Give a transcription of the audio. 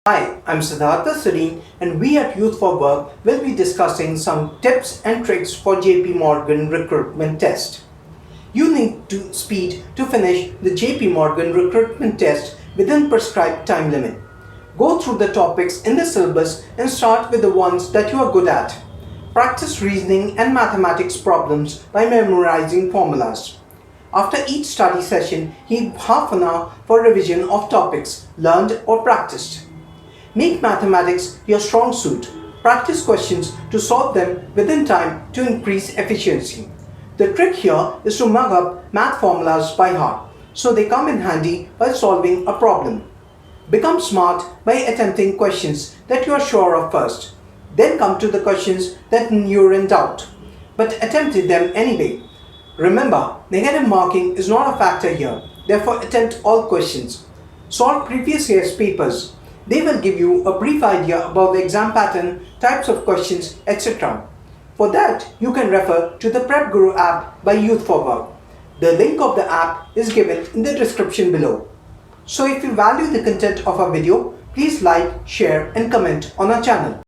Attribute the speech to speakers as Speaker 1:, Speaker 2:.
Speaker 1: Hi, I'm Siddhartha Sareen and we at Youth for Work will be discussing some tips and tricks for JP Morgan recruitment test. You need to speed to finish the JP Morgan recruitment test within prescribed time limit. Go through the topics in the syllabus and start with the ones that you are good at. Practice reasoning and mathematics problems by memorizing formulas. After each study session, keep half an hour for revision of topics learned or practiced. Make mathematics your strong suit. Practice questions to solve them within time to increase efficiency. The trick here is to mug up math formulas by heart, so they come in handy while solving a problem. Become smart by attempting questions that you are sure of first. Then come to the questions that you're in doubt, but attempted them anyway. Remember, negative marking is not a factor here, therefore attempt all questions. Solve previous year's papers. They will give you a brief idea about the exam pattern, types of questions, etc. For that, you can refer to the Prep Guru app by Youth for Work. The link of the app is given in the description below. So if you value the content of our video, please like, share and comment on our channel.